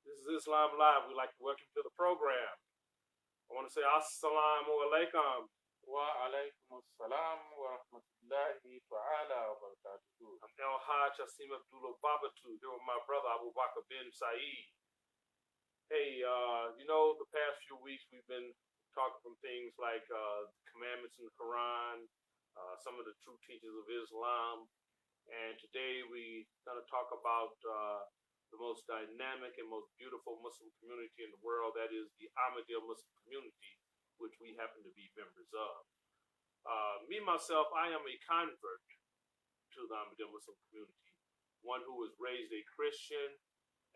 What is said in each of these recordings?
This is Islam Live. We'd like to welcome you to the program. I want to say Assalamu alaikum. Wa alaikum assalam wa rahmatullahi ta'ala wa barakatuhu. I'm El Hajj Asim Abdullah Babatu here with my brother Abu Bakr bin Saeed. Hey, the past few weeks we've been talking from things like commandments in the Quran, some of the true teachings of Islam, and today we're going to talk about the most dynamic and most beautiful Muslim community in the world, that is the Ahmadiyya Muslim community, which we happen to be members of. Me, myself, I am a convert to the Ahmadiyya Muslim community, one who was raised a Christian,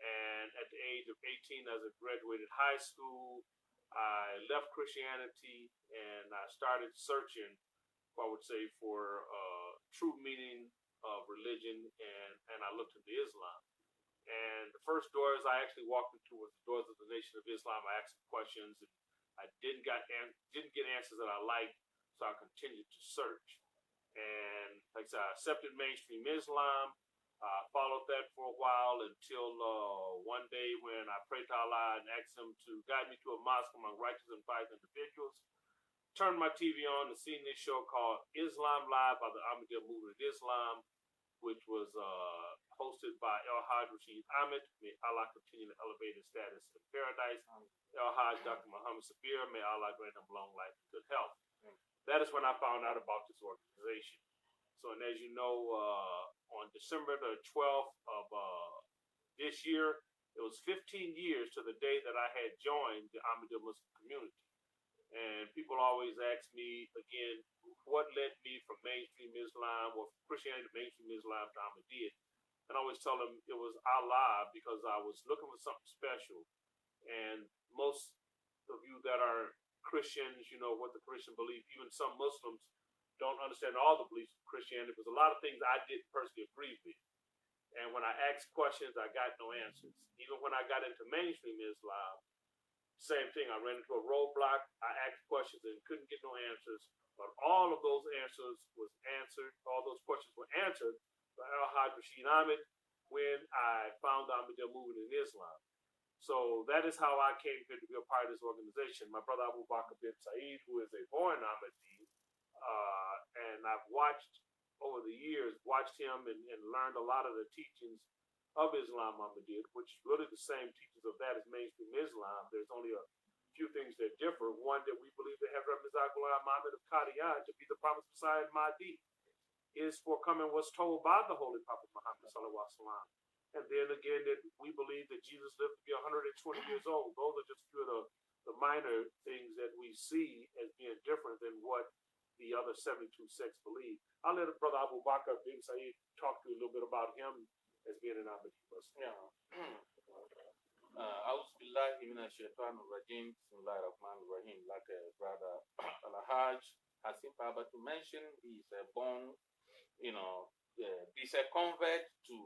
and at the age of 18, as I graduated high school, I left Christianity and I started searching, I would say, for true meaning of religion, and I looked into Islam. And the first doors I actually walked into was the doors of the Nation of Islam. I asked some questions, and I didn't get answers that I liked, so I continued to search. And like I said, I accepted mainstream Islam. Followed that for a while until one day when I prayed to Allah and asked Him to guide me to a mosque among righteous and pious individuals. Turned my TV on and seen this show called Islam Live by the Ahmadiyya Movement of Islam, which was hosted by El Hajj Rashid Ahmed. May Allah continue to elevate his status in paradise. El Hajj Dr. Muhammad Sabir, may Allah grant him long life and good health. That is when I found out about this organization. So, and as you know, on December the 12th of this year, it was 15 years to the day that I had joined the Ahmadiyya Muslim community. And people always ask me, again, what led me from mainstream Islam or Christianity to mainstream Islam to Ahmadiyya. And I always tell them it was Allah, because I was looking for something special. And most of you that are Christians, you know what the Christian belief, even some Muslims don't understand all the beliefs of Christianity, because a lot of things I didn't personally agree with. And when I asked questions, I got no answers. Even when I got into mainstream Islam, same thing. I ran into a roadblock. I asked questions and couldn't get no answers. But all of those answers was answered. All those questions were answered by El Hajj Rashid Ahmed when I found the Ahmadiyya movement in Islam. So that is how I came here to be a part of this organization. My brother Abu Bakr bin Saeed, who is a born Ahmadi, and I've watched over the years, him and learned a lot of the teachings of Islam Ahmadiyya, which is really the same teachings of that as mainstream Islam. There's only a few things that differ. One, that we believe that Hazrat Mirza Ghulam Ahmad of Qadir to be the promised Messiah and Mahdi. His forthcoming was told by the Holy Prophet Muhammad sallallahu alaihi wasallam. And then again, that we believe that Jesus lived to be 120 years old. Those are just a few of the minor things that we see as being different than what the other 72 sects believe. I'll let Brother Abu Bakr bin Saeed talk to you a little bit about him as being an Ahmadi Muslim. Yeah. A'udhu billahi minash shaitanir rajim. Bismillahir rahmanir rahim. Like Brother Al-Hajj Hasim Baba to mention, he's born, he's a convert to,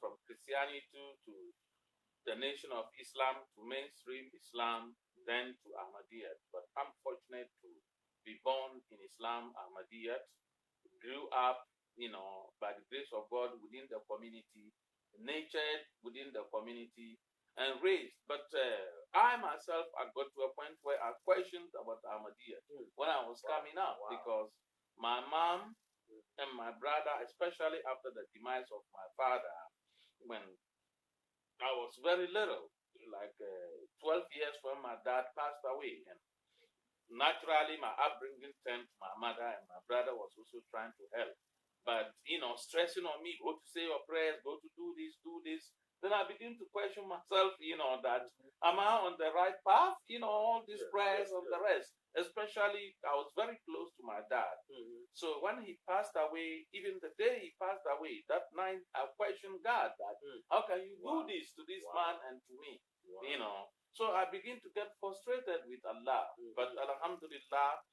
from Christianity to the Nation of Islam, to mainstream Islam, then to Ahmadiyya. But I'm fortunate to be born in Islam, Ahmadiyya, grew up, by the grace of God within the community, nurtured within the community, and raised. But I myself, I got to a point where I questioned about Ahmadiyya when I was coming up, because my mom and my brother, especially after the demise of my father, when I was very little, like 12 years when my dad passed away, and naturally my upbringing turned to my mother, and my brother was also trying to help. But, stressing on me, go to say your prayers, go to do this. Then I begin to question myself, that am I on the right path? All these prayers and the rest. Especially, I was very close to my dad. So when he passed away, even the day he passed away, that night I questioned God that, how can you do this to this man and to me? So I begin to get frustrated with Allah. But alhamdulillah,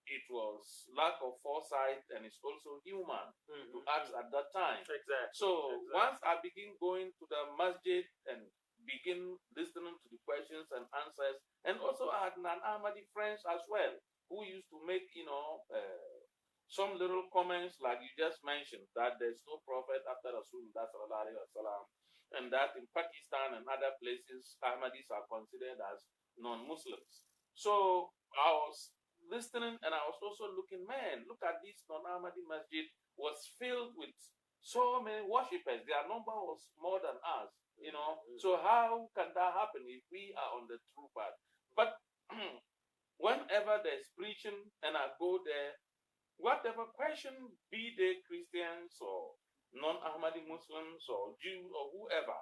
it was lack of foresight, and it's also human to act at that time. Exactly. So once I begin going to the masjid and begin listening to the questions and answers, and also I had an Ahmadi friends as well who used to make, some little comments like you just mentioned, that there's no prophet after Rasulullah sallallahu alaihi wasallam. and that in Pakistan and other places, Ahmadis are considered as non-Muslims. So I was listening and I was also looking, man, look at this non-Ahmadi masjid was filled with so many worshippers. Their number was more than us, So how can that happen if we are on the true path? But whenever there's preaching and I go there, whatever question, be they Christians or non-Ahmadi Muslims or Jews or whoever,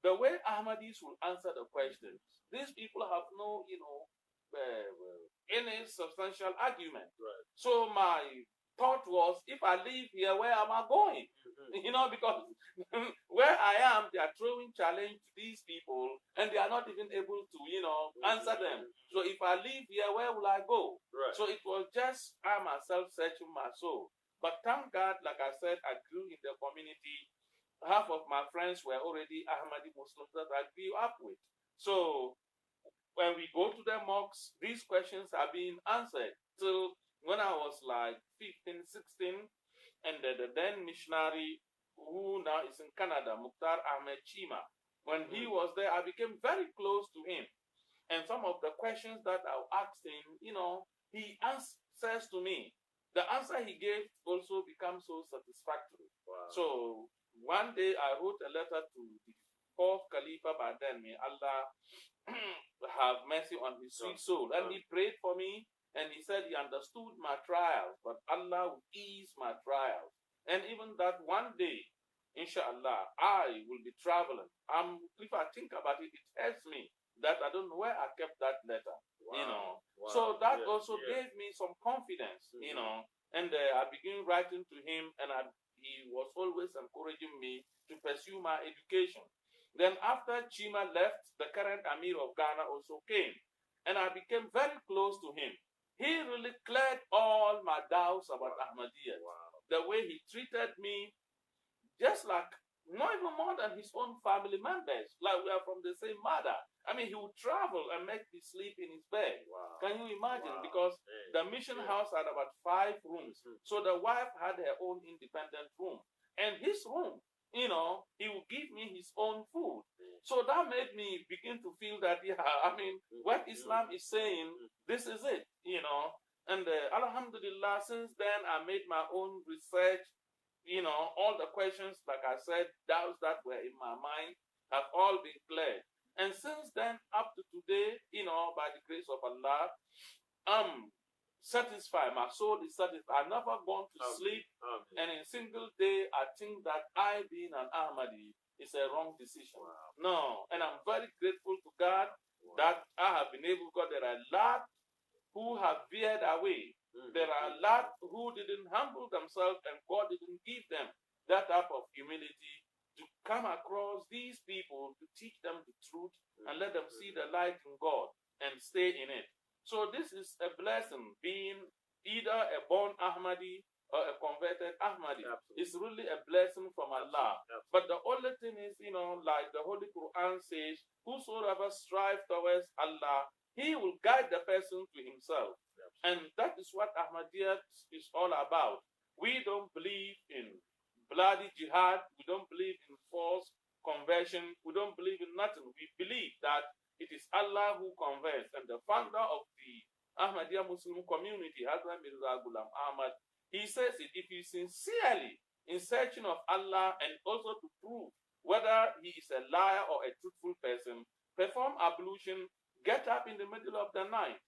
the way Ahmadis will answer the questions, these people have no, any substantial argument. Right. So my thought was, if I leave here, where am I going? Because where I am, they are throwing challenge to these people and they are not even able to, answer them. So if I leave here, where will I go? Right. So it was just I myself searching my soul. But thank God, like I said, I grew in the community. Half of my friends were already Ahmadi Muslims that I grew up with. So when we go to the mosques, these questions are being answered. So when I was like 15, 16, and the then missionary who now is in Canada, Mukhtar Ahmed Chima, when he was there, I became very close to him. And some of the questions that I asked him, he answers to me. The answer he gave also becomes so satisfactory. Wow. So one day I wrote a letter to the fourth Khalifa, but then may Allah have mercy on his sweet soul. And he prayed for me, and he said he understood my trials, but Allah will ease my trials. And even that one day, inshallah, I will be traveling. If I think about it, it hurts me that I don't know where I kept that letter, Wow. So that also gave me some confidence, and I began writing to him, and he was always encouraging me to pursue my education. Then after Chima left, the current Amir of Ghana also came, and I became very close to him. He really cleared all my doubts about Ahmadiyya. Wow. The way he treated me, just like not even more than his own family members, like we are from the same mother. I mean, he would travel and make me sleep in his bed. Wow. Can you imagine? Wow. Because the mission house had about 5 rooms. So the wife had her own independent room. And his room, he would give me his own food. So that made me begin to feel that, what Islam is saying, this is it, And Alhamdulillah, since then, I made my own research. All the questions, like I said, doubts that were in my mind have all been cleared. And since then, up to today, by the grace of Allah, I'm satisfied. My soul is satisfied. I've never gone to sleep. And in a single day, I think that I being an Ahmadi is a wrong decision. Wow. No. And I'm very grateful to God that I have been able, because there are a lot who have veered away. There are a lot who didn't humble themselves, and God didn't give them that type of humility to come across these people, to teach them the truth and let them see the light in God and stay in it. So this is a blessing, being either a born Ahmadi or a converted Ahmadi. Absolutely. It's really a blessing from Allah. Absolutely. But the only thing is, like the Holy Quran says, whosoever strives towards Allah, he will guide the person to himself. And that is what Ahmadiyya is all about. We don't believe in bloody jihad. We don't believe in forced conversion. We don't believe in nothing. We believe that it is Allah who converts. And the founder of the Ahmadiyya Muslim community, Hazrat Mirza Ghulam Ahmad, he says it, if you sincerely in searching of Allah and also to prove whether he is a liar or a truthful person, perform ablution, get up in the middle of the night,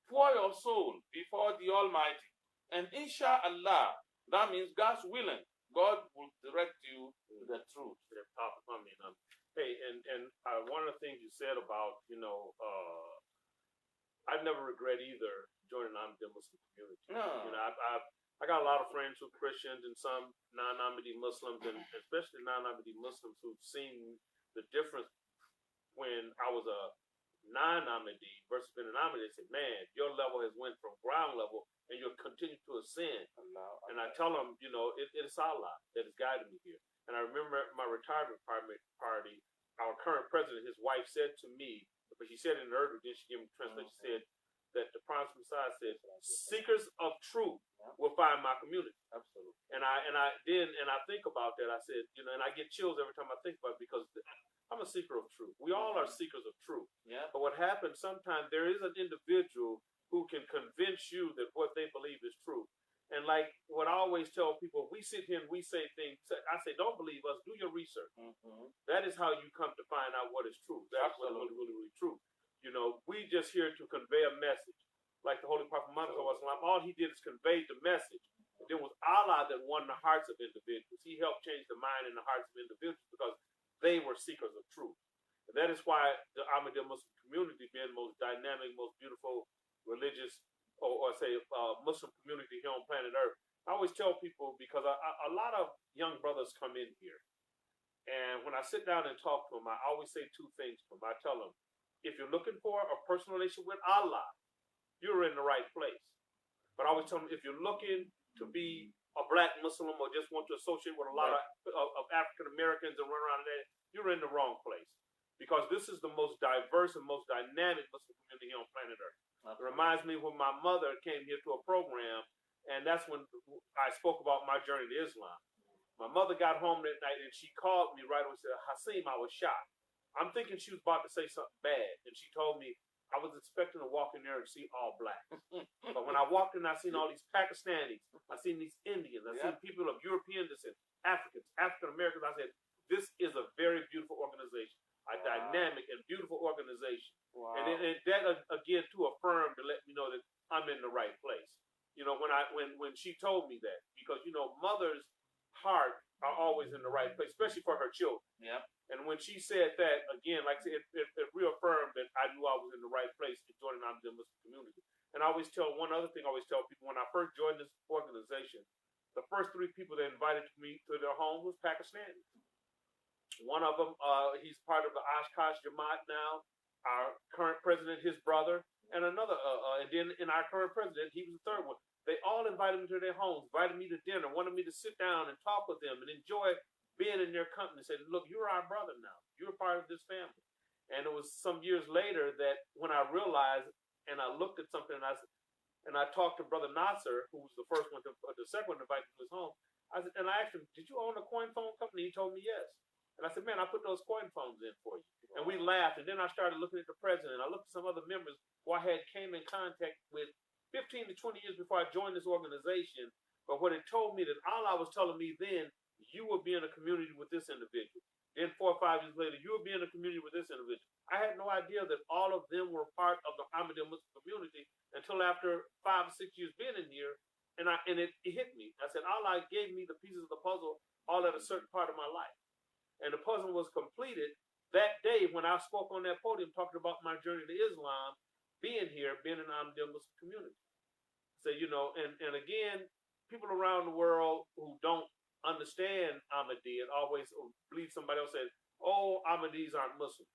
pour your soul before the Almighty, and inshallah, that means God's willing, God will direct you to the truth. Hey, and one of the things you said about, I never regret either joining the Muslim community. No. I got a lot of friends who are Christians and some non-Ahmadi Muslims, and especially non-Ahmadi Muslims who've seen the difference when I was a non-Ahmadi versus being an Ahmadi. They said, man, your level has went from ground level and you'll continue to ascend. And I tell them, it's Allah that has guided me here. And I remember my retirement party, our current president, his wife said to me, but she said it in Urdu, then she gave me translation, she said that the Prophet Messiah said, seekers of truth will find my community. Absolutely. And I think about that. I said, and I get chills every time I think about it, because I'm a seeker of truth. We all are seekers of truth. Yeah. But what happens sometimes, there is an individual who can convince you that what they believe is true. And like what I always tell people, we sit here and we say things. I say, don't believe us. Do your research. That is how you come to find out what is true. That's what is really, really true. You know, we just here to convey a message. Like the Holy Prophet Muhammad, all he did is convey the message. It was Allah that won the hearts of individuals. He helped change the mind and the hearts of individuals because they were seekers of truth. And that is why the Ahmadiyya Muslim community, being the most dynamic, most beautiful, religious, or say Muslim community here on planet Earth. I always tell people, because a lot of young brothers come in here, and when I sit down and talk to them, I always say two things to them. I tell them, if you're looking for a personal relationship with Allah, you're in the right place. But I always tell them, if you're looking to be a black Muslim or just want to associate with a lot of African Americans and run around there, you're in the wrong place. Because this is the most diverse and most dynamic Muslim community here on planet Earth. It reminds me when my mother came here to a program, and that's when I spoke about my journey to Islam. My mother got home that night, and she called me right away and said, Hasim, I was shocked. I'm thinking she was about to say something bad, and she told me, I was expecting to walk in there and see all black. But when I walked in, I seen all these Pakistanis, I seen these Indians, I seen people of European descent, Africans, African Americans. I said, this is a very beautiful organization. A dynamic and beautiful organization. And that again to affirm to let me know that I'm in the right place. You know, when she told me that, because you know, mother's heart are always in the right place, especially for her children. Yeah. And when she said that, again, like I said, it reaffirmed that I knew I was in the right place to join the Muslim community. And I always tell one other thing. I always tell people, when I first joined this organization, the first 3 people that invited me to their home was Pakistanis. One of them, he's part of the Oshkosh Jamaat now. Our current president, his brother, and another. And then in our current president, he was the third one. They all invited me to their homes, invited me to dinner, wanted me to sit down and talk with them and enjoy being in their company. Said, look, you're our brother now. You're part of this family. And it was some years later that when I realized, and I looked at something, and I talked to Brother Nasser, who was the first one, the second one to invite me to his home. I asked him, did you own a coin phone company? He told me yes. And I said, man, I put those coin phones in for you. And we laughed. And then I started looking at the president. I looked at some other members who I had came in contact with 15 to 20 years before I joined this organization. But what it told me that Allah was telling me then, you will be in a community with this individual. Then 4 or 5 years later, you will be in a community with this individual. I had no idea that all of them were part of the Ahmadiyya Muslim community until after 5 or 6 years being in here. And it hit me. I said, Allah gave me the pieces of the puzzle all at a certain part of my life. And the puzzle was completed that day when I spoke on that podium talking about my journey to Islam, being here, being in the Ahmadiyya Muslim community. So, you know, and again, people around the world who don't understand Ahmadiyya always believe somebody else said, oh, Ahmadiyyas aren't Muslim.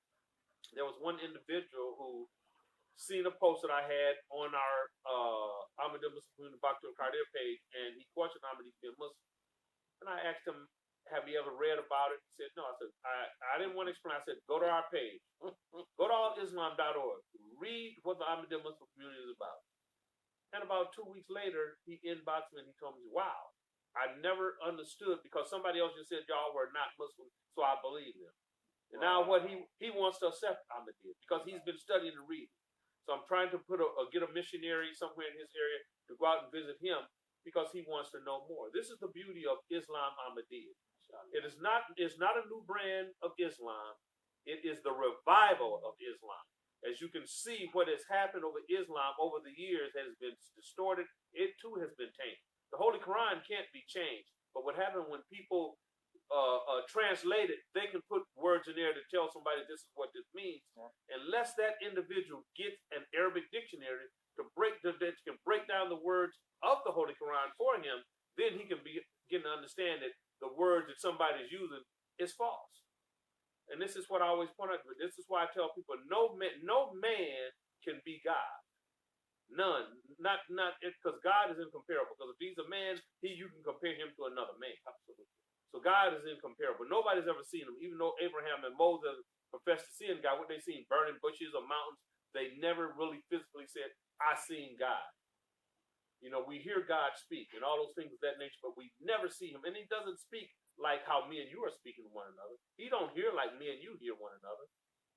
There was one individual who seen a post that I had on our Ahmadiyya Muslim community Baitul Qadir page, and he questioned Ahmadiyya being Muslim. And I asked him, have you ever read about it? He said, no. I said, I didn't want to explain. I said, go to our page. Go to allislam.org. Read what the Ahmadiyya Muslim community is about. And about 2 weeks later, he inboxed me and he told me, wow, I never understood because somebody else just said y'all were not Muslim, so I believe them. And now what he wants to accept Ahmadiyya because he's been studying and reading. So I'm trying to get a missionary somewhere in his area to go out and visit him because he wants to know more. This is the beauty of Islam Ahmadiyya. It's not a new brand of Islam. It is the revival of Islam. As you can see, what has happened over Islam over the years has been distorted. It too has been tainted. The Holy Quran can't be changed. But what happened when people translate it, they can put words in there to tell somebody this is what this means. Unless that individual gets an Arabic dictionary that can break down the words of the Holy Quran for him, then he can begin to understand that the word that somebody is using is false. And this is what I always point out. This is why I tell people, no man can be God. None. Not because God is incomparable. Because if he's a man, you can compare him to another man. Absolutely. So God is incomparable. Nobody's ever seen him. Even though Abraham and Moses professed to see God, what they seen, burning bushes or mountains, they never really physically said, I seen God. You know, we hear God speak and all those things of that nature, but we never see him. And he doesn't speak like how me and you are speaking to one another. He don't hear like me and you hear one another.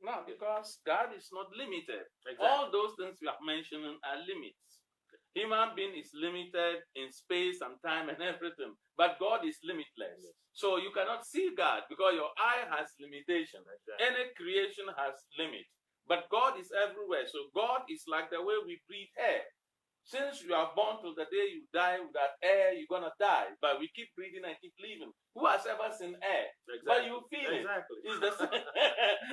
No, because God is not limited. Exactly. All those things we are mentioning are limits. Human being is limited in space and time and everything, but God is limitless. Yes. So you cannot see God because your eye has limitation. Exactly. Any creation has limit, but God is everywhere. So God is like the way we breathe air. Since you are born till the day you die without air, you're gonna die. But we keep breathing and keep living. Who has ever seen air? Exactly. But you feel exactly. it. It's the same.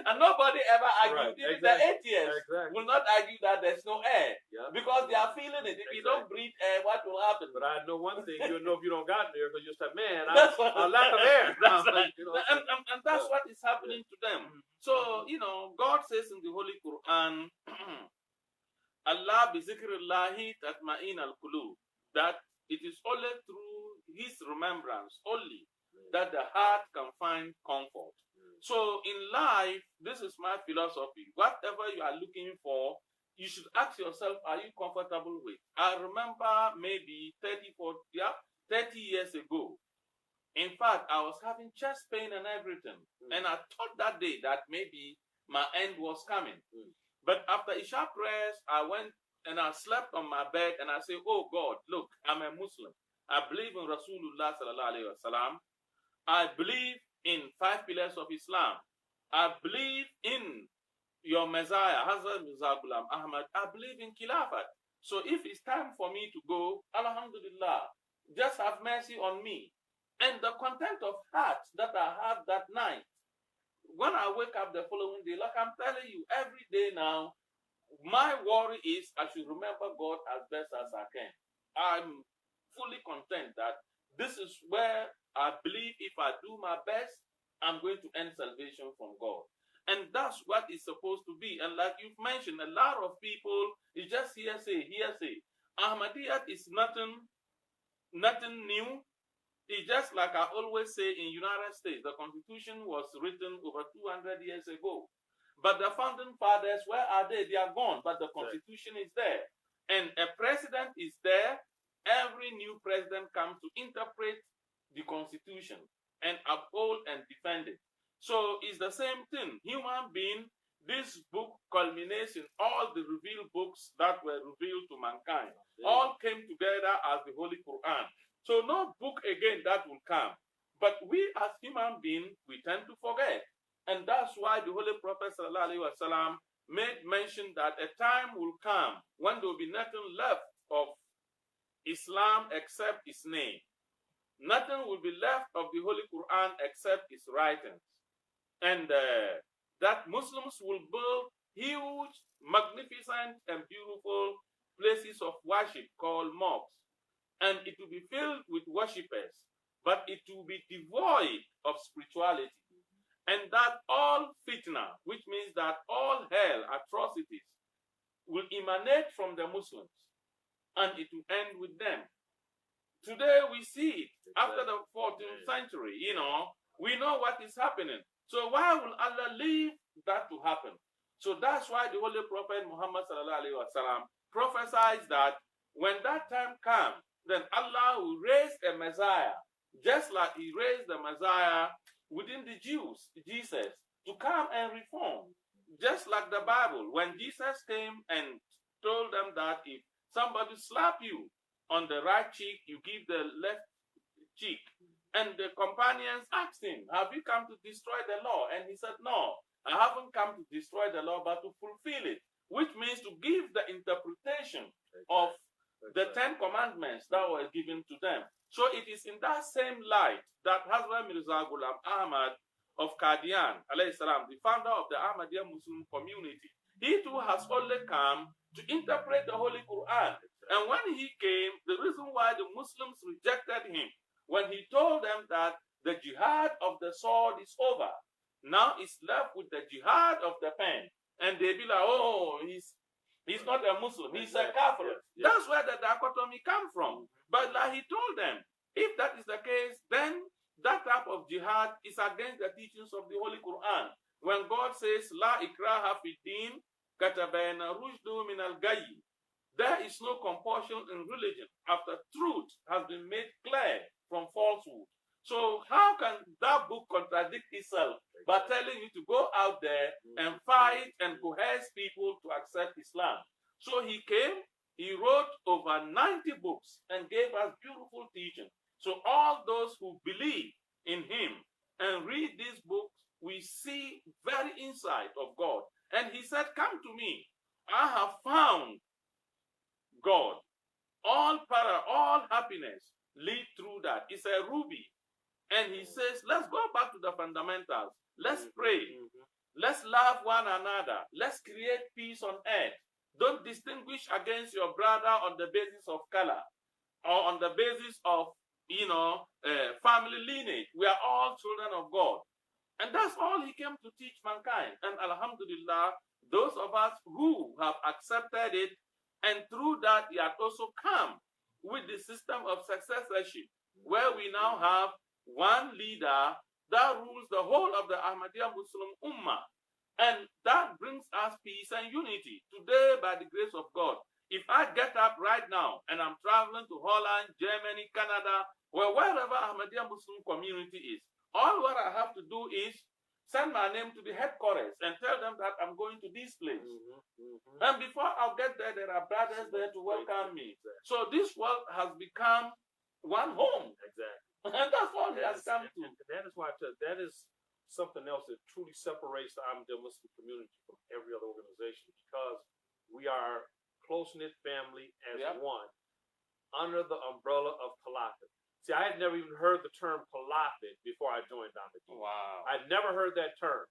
And nobody ever argued. Right. Even exactly. The atheists exactly. will not argue that there's no air. Yep. Because they are feeling it. If exactly. you don't breathe air, what will happen? But I know one thing, you'll know if you don't got air, because you say, man, I lack of air. That's right. You know, and that's what is happening to them. So, you know, God says in the Holy Quran, Allah bi zikrillahi tatma'in al-qulub, that it is only through his remembrance only that the heart can find comfort. So in life, this is my philosophy. Whatever you are looking for, you should ask yourself, are you comfortable with? I remember maybe 30 years ago. In fact, I was having chest pain and everything. And I thought that day that maybe my end was coming. But after Isha prayers, I went and I slept on my bed and I said, oh God, look, I'm a Muslim. I believe in Rasulullah sallallahu alayhi wa sallam. I believe in 5 pillars of Islam. I believe in your Messiah, Hazrat Mirza Ghulam Ahmad. I believe in Khilafat. So if it's time for me to go, Alhamdulillah, just have mercy on me. And the content of heart that I have that night, when I wake up the following day, like I'm telling you, every day now, my worry is I should remember God as best as I can. I'm fully content that this is where I believe if I do my best, I'm going to earn salvation from God. And that's what it's supposed to be. And like you've mentioned, a lot of people, it's just hearsay. Ahmadiyya is nothing new. It's just like I always say in United States, the Constitution was written over 200 years ago. But the founding fathers, where are they? They are gone, but the Constitution is there. And a president is there. Every new president comes to interpret the Constitution and uphold and defend it. So it's the same thing. Human being, this book culminates in all the revealed books that were revealed to mankind. All came together as the Holy Quran. So no book again that will come. But we as human beings, we tend to forget. And that's why the Holy Prophet ﷺ made mention that a time will come when there will be nothing left of Islam except its name. Nothing will be left of the Holy Quran except its writings. And that Muslims will build huge, magnificent, and beautiful places of worship called mosques. And it will be filled with worshippers, but it will be devoid of spirituality. And that all fitna, which means that all hell atrocities, will emanate from the Muslims, and it will end with them. Today we see it. After the 14th century, we know what is happening. So why will Allah leave that to happen? So that's why the Holy Prophet Muhammad ﷺ prophesied that when that time comes, then Allah will raise a Messiah, just like he raised the Messiah within the Jews, Jesus, to come and reform. Just like the Bible, when Jesus came and told them that if somebody slap you on the right cheek, you give the left cheek. And the companions asked him, have you come to destroy the law? And he said, no, I haven't come to destroy the law, but to fulfill it, which means to give the interpretation of the 10 commandments that were given to them. So it is in that same light that Hazrat Mirza Ghulam Ahmad of Qadir, the founder of the Ahmadiyya Muslim community, he too has only come to interpret the Holy Quran. And when he came, the reason why the Muslims rejected him, when he told them that the jihad of the sword is over, now it's left with the jihad of the pen. And they be like, oh, he's not a Muslim, he's a Kafir. Yes. That's where the dichotomy comes from. But like he told them, if that is the case, then that type of jihad is against the teachings of the Holy Quran. When God says, La ikraha fi din, katabayna rushdu min al-gayy. There is no compulsion in religion after truth has been made clear from falsehood. So how can that book contradict itself by telling you to go out there and fight and coerce people to accept Islam? So he came, he wrote over 90 books and gave us beautiful teaching. So all those who believe in him and read these books, we see very insight of God. And he said, come to me. I have found God. All happiness lead through that. It's a ruby. And he says, let's go back to the fundamentals. Let's pray. Let's love one another. Let's create peace on earth. Don't distinguish against your brother on the basis of color or on the basis of, family lineage. We are all children of God. And that's all he came to teach mankind. And alhamdulillah, those of us who have accepted it, and through that, he had also come with the system of successorship, where we now have one leader that rules the whole of the Ahmadiyya Muslim Ummah. And that brings us peace and unity. Today, by the grace of God, if I get up right now and I'm traveling to Holland, Germany, Canada, wherever Ahmadiyya Muslim community is, all what I have to do is send my name to the headquarters and tell them that I'm going to this place. And before I'll get there, there are brothers there to welcome me. So this world has become one home. Exactly. And that's all it has come to. And that is why I tell you, that is something else that truly separates the Ahmadiyya Muslim community from every other organization, because we are close-knit family as one under the umbrella of Khilafat. See, I had never even heard the term Khilafat before I joined Ahmadiyya. Wow. I'd never heard that term.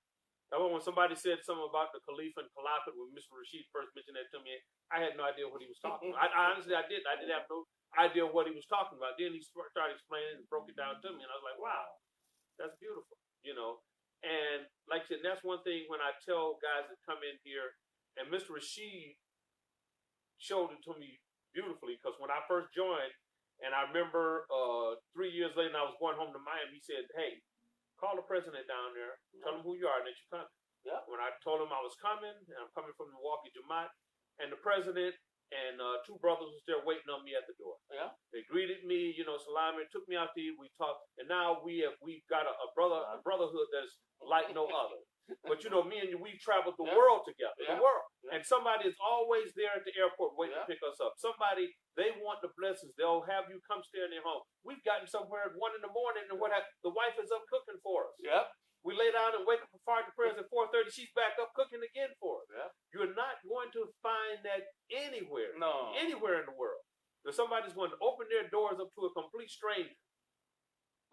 That when somebody said something about the Khalifa and Khilafat, when Mr. Rashid first mentioned that to me, I had no idea what he was talking about. I honestly didn't. I didn't have no idea what he was talking about. Then he started explaining and broke it down to me, and I was like, wow, that's beautiful, And like I said, that's one thing when I tell guys that come in here, and Mr. Rashid showed it to me beautifully, because when I first joined, and I remember 3 years later, and I was going home to Miami, he said, hey, call the president down there, tell him who you are, and that you're coming. Yeah. When I told him I was coming, and I'm coming from Milwaukee, Jamaat, and the president and two brothers was there waiting on me at the door. Yeah. They greeted me, salami, took me out to eat, we talked, and now we've got a brotherhood that's like no other. But me and you, we traveled the world together, the world. And somebody is always there at the airport waiting to pick us up. Somebody, they want the blessings. They'll have you come stay in their home. We've gotten somewhere at 1 in the morning, and the wife is up cooking for us. Yeah. We lay down and wake up for Fajr prayers at 4:30. She's back up cooking again for us. Yeah. You're not going to find that anywhere. No. Anywhere in the world. That somebody's going to open their doors up to a complete stranger.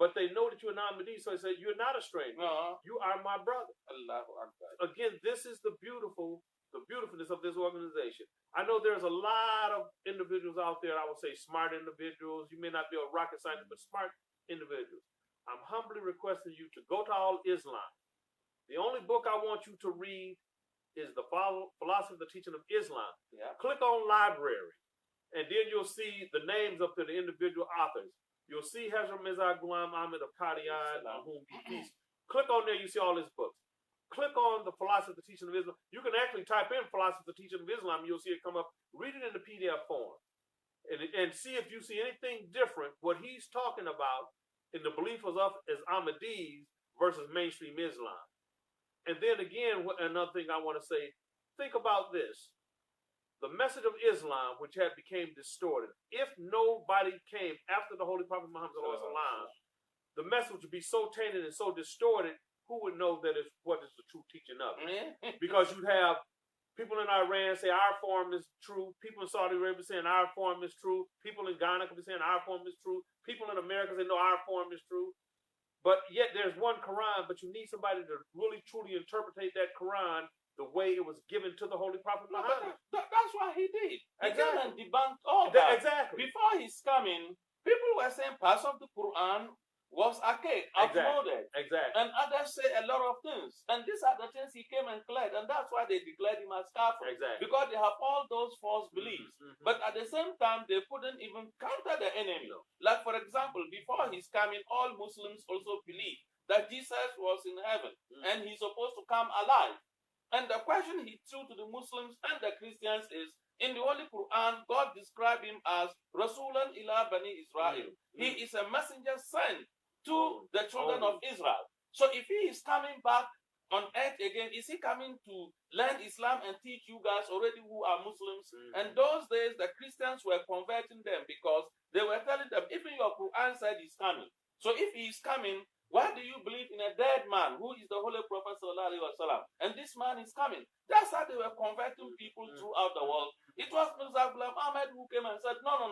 But they know that you're an Ahmadi, so they say, you're not a stranger. No. You are my brother. Allahu Akbar. Again, this is the beautifulness of this organization. I know there's a lot of individuals out there, I would say smart individuals. You may not be a rocket scientist, but smart individuals. I'm humbly requesting you to go to All Islam. The only book I want you to read is the philosophy of the teaching of Islam. Yeah. Click on library, and then you'll see the names up to the individual authors. You'll see Hazrat Mirza Ghulam Ahmad of Qadir, on whom be peace. Click on there, you see all his books. Click on the philosophy of the teaching of Islam. You can actually type in philosophy of the teaching of Islam, you'll see it come up. Read it in the PDF form. And see if you see anything different, what he's talking about in the belief of us as Ahmadis versus mainstream Islam. And then again, another thing I want to say, think about this. The message of Islam, which had became distorted, if nobody came after the Holy Prophet Muhammad, the message would be so tainted and so distorted, who would know that it's what is the true teaching of it? Because you have people in Iran say our form is true. People in Saudi Arabia saying our form is true. People in Ghana could be saying our form is true. People in America say no, our form is true. But yet there's one Quran, but you need somebody to really truly interpret that Quran the way it was given to the Holy Prophet Muhammad. That's what he did. He Exactly. came and debunked all that. Exactly. Before his coming, people were saying parts of the Quran was archaic, outmoded. Exactly. And others say a lot of things. And these are the things he came and cleared. And that's why they declared him as kafir. Exactly. Because they have all those false beliefs. But at the same time, they couldn't even counter the enemy. Like, for example, before his coming, all Muslims also believed that Jesus was in heaven. And he's supposed to come alive. And the question he threw to the Muslims and the Christians is, in the Holy Quran, God described him as Rasulan ila Bani Israel. He is a messenger sent to the children of Israel. So if he is coming back on earth again, is he coming to learn Islam and teach you guys already who are Muslims? And those days, the Christians were converting them because they were telling them, even your Quran said he's coming. So if he is coming, why do you believe in a dead man who is the Holy Prophet Sallallahu Alaihi Wasallam? And this man is coming. That's how they were converting people throughout the world. It was Mirza Ghulam Ahmed who came and said, no.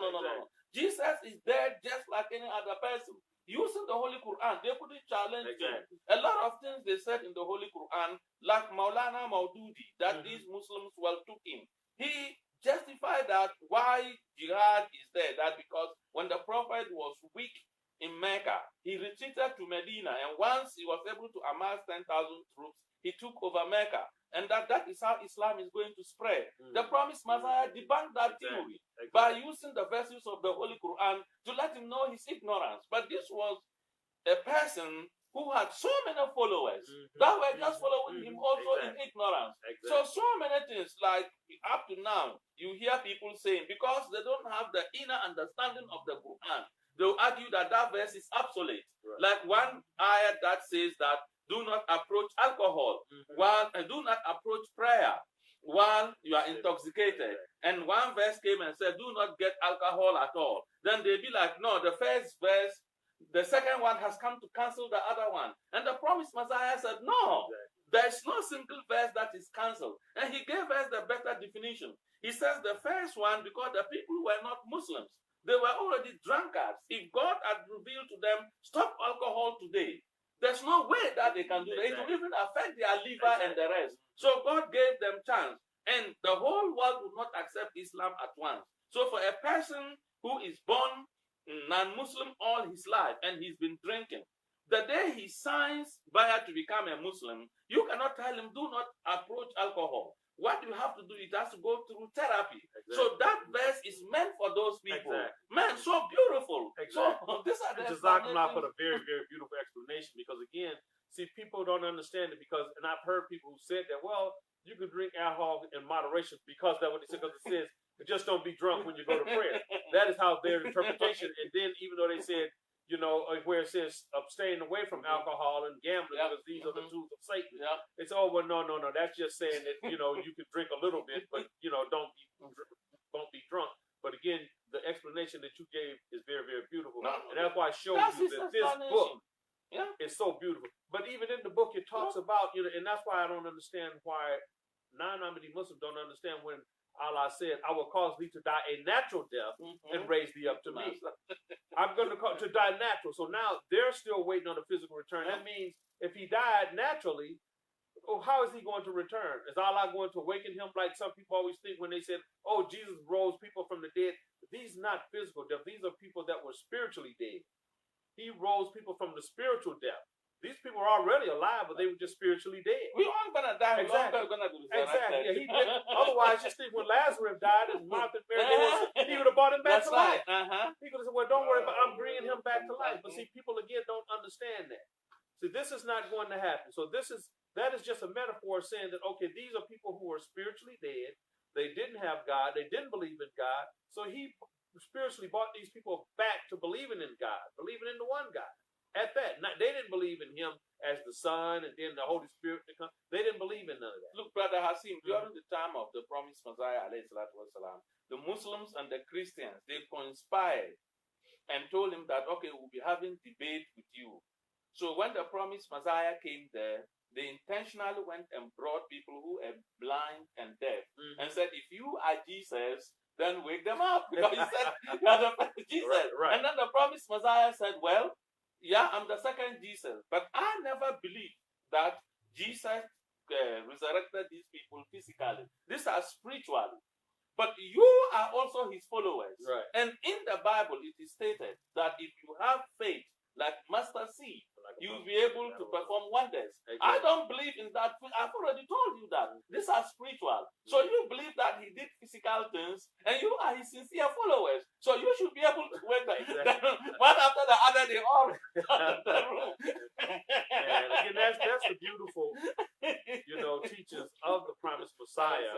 Jesus is dead just like any other person. Using the Holy Quran, they couldn't challenge him. A lot of things they said in the Holy Quran, like Maulana Maududi, that these Muslims well took him. He justified that why jihad is there, that because when the Prophet was weak in Mecca, he retreated to Medina, and once he was able to amass 10,000 troops, he took over Mecca. And that is how Islam is going to spread. The promised Messiah debunked that theory by using the verses of the Holy Quran to let him know his ignorance. But this was a person who had so many followers that were just following him also in ignorance. So many things, like up to now, you hear people saying, because they don't have the inner understanding of the Quran, they'll argue that that verse is obsolete. Like one ayat that says that do not approach alcohol, while do not approach prayer while you are intoxicated. And one verse came and said, do not get alcohol at all. Then they'll be like, no, the first verse, the second one has come to cancel the other one. And the promised Messiah said, no, there's no single verse that is cancelled. And he gave us the better definition. He says the first one, because the people were not Muslims, they were already drunkards. If God had revealed to them, stop alcohol today, there's no way that they can do that. It will even affect their liver and the rest. So God gave them chance. And the whole world would not accept Islam at once. So for a person who is born non-Muslim all his life and he's been drinking, the day he signs via to become a Muslim, you cannot tell him, do not approach alcohol. What you have to do, it has to go through therapy. So that verse is meant for those people. Man, so beautiful. So these are the Jazakallah for the very, very beautiful explanation. Because again, see, people don't understand it because, and I've heard people who said that, well, you can drink alcohol in moderation because that's what they said, because it says, just don't be drunk when you go to prayer. That is how their interpretation. And then even though they said, you know, where it says abstain away from alcohol and gambling because these are the tools of Satan. It's well, no. That's just saying that, you know, you can drink a little bit, but, you know, don't be drunk. But again, the explanation that you gave is very, very beautiful. And that's why I showed you that this book is so beautiful. But even in the book, it talks about, you know, and that's why I don't understand why non-Ahmadi Muslims don't understand when Allah said, I will cause thee to die a natural death and raise thee up to me. I'm going to die natural. So now they're still waiting on a physical return. That means if he died naturally, how is he going to return? Is Allah going to awaken him like some people always think when they said, oh, Jesus rose people from the dead? These are not physical death. These are people that were spiritually dead. He rose people from the spiritual death. These people are already alive, but they were just spiritually dead. We aren't going to die. Exactly. We're going to do Exactly. Yeah, he did. Otherwise, just think when Lazarus died and Martha and Mary, he would have brought him back to life. He could have said, well, don't worry, but I'm bringing him back to life. But see, people again don't understand that. See, this is not going to happen. So that is just a metaphor saying that, okay, these are people who are spiritually dead. They didn't have God. They didn't believe in God. So he spiritually brought these people back to believing in God, believing in the one God. At that, they didn't believe in him as the Son and then the Holy Spirit to come. They didn't believe in none of that. Look, Brother Hassim, during the time of the promised Messiah, والسلام, the Muslims and the Christians, they conspired and told him that, okay, we'll be having debate with you. So when the promised Messiah came there, they intentionally went and brought people who are blind and deaf and said, if you are Jesus, then wake them up. Because he said, you are the Jesus. Right. And then the promised Messiah said, well, yeah, I'm the second Jesus, but I never believed that Jesus resurrected these people physically. These are spiritually. But you are also his followers. Right. And in the Bible, it is stated that if you have faith like mustard seed, you'll be able to perform wonders. Exactly. I don't believe in that. I've already told you that. These are spiritual. So you believe that he did physical things, and you are his sincere followers. So you should be able to wake up. One after the other, they all the room. And again, that's the beautiful, teachings of the promised Messiah.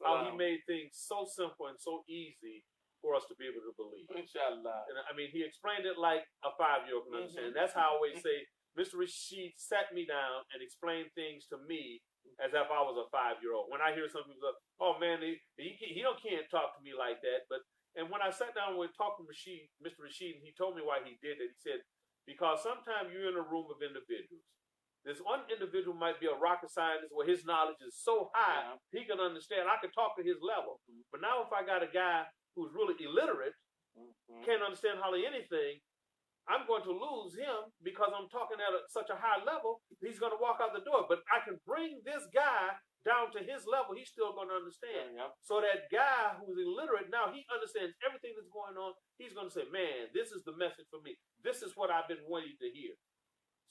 How he made things so simple and so easy. for us to be able to believe. Inshallah. And I mean, he explained it like a 5-year-old can understand. That's how I always say, Mr. Rashid sat me down and explained things to me as if I was a 5-year-old. When I hear some people say, oh man, he can't talk to me like that. And when I sat down with talking to Mr. Rashid, he told me why he did it. He said, because sometimes you're in a room of individuals. This one individual might be a rocket scientist where his knowledge is so high, he can understand. I can talk to his level. But now if I got a guy who's really illiterate, can't understand hardly anything, I'm going to lose him because I'm talking at such a high level. He's going to walk out the door. But I can bring this guy down to his level. He's still going to understand. So that guy who's illiterate, now he understands everything that's going on. He's going to say, man, this is the message for me. This is what I've been waiting to hear.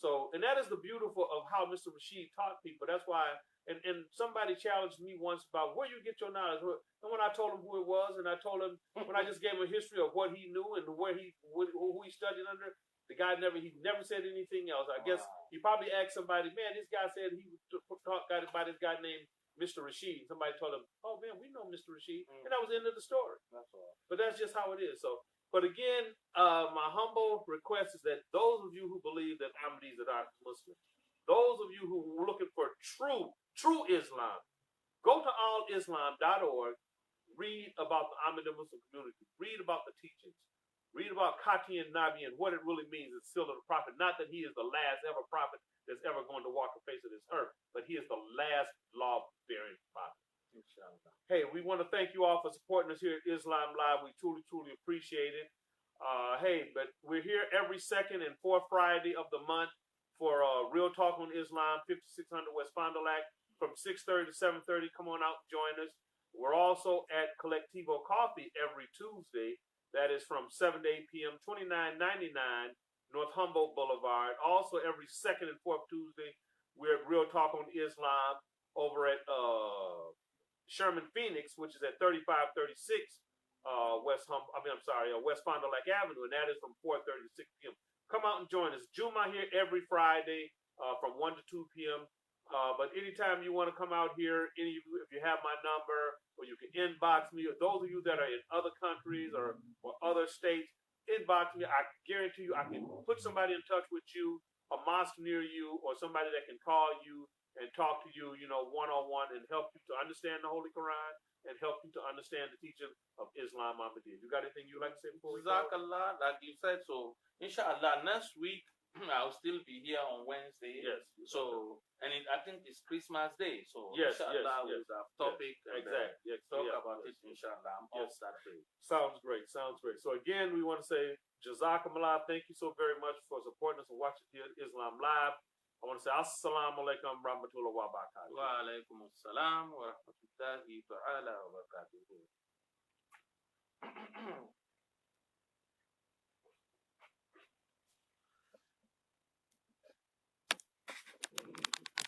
So, and that is the beautiful of how Mr. Rashid taught people. That's why, and somebody challenged me once about where you get your knowledge. And when I told him who it was, and I told him, when I just gave him a history of what he knew and who he studied under, the guy never said anything else. I guess he probably asked somebody, man, this guy said he got it by this guy named Mr. Rashid. Somebody told him, oh man, we know Mr. Rashid. And that was the end of the story. That's all. But that's just how it is. So, but again, my humble request is that those of you who believe that Ahmadis are Muslims, those of you who are looking for true Islam, go to allislam.org, read about the Ahmadiyya Muslim community, read about the teachings, read about Qati and Nabi and what it really means, the seal of the prophet. Not that he is the last ever prophet that's ever going to walk the face of this earth, but he is the last law-bearing prophet. Inshallah. Hey, we want to thank you all for supporting us here at Islam Live. We truly, truly appreciate it. Hey, but we're here every second and fourth Friday of the month for Real Talk on Islam, 5600 West Fond du Lac, from 6:30 to 7:30. Come on out and join us. We're also at Collectivo Coffee every Tuesday. That is from 7 to 8 p.m., $29.99 North Humboldt Boulevard. Also every second and fourth Tuesday, we're at Real Talk on Islam over at Sherman Phoenix, which is at 3536 West Fond du Lac Avenue, and that is from 4:30 to 6 p.m. Come out and join us. Juma here every Friday from 1 to 2 p.m. But anytime you want to come out here, if you have my number, or you can inbox me. Those of you that are in other countries or other states, inbox me. I guarantee you I can put somebody in touch with you, a mosque near you, or somebody that can call you and talk to you, one-on-one, and help you to understand the Holy Quran and help you to understand the teaching of Islam Ahmadiyya. You got anything you'd like to say before we go? Jazakallah, like you said, so inshallah, next week I'll still be here on Wednesday. Yes. So, and I think it's Christmas Day. So yes, inshallah, yes, we'll have topic and talk about it. Inshallah, I'm off that day. Sounds great. So again, we want to say Jazakumullah. Thank you so very much for supporting us and watching Islam Live. I want to say Assalamu alaikum rahmatullahi wa barakatuh. Wa alaikum assalam wa rahmatullahi ta'ala wa barakatuh.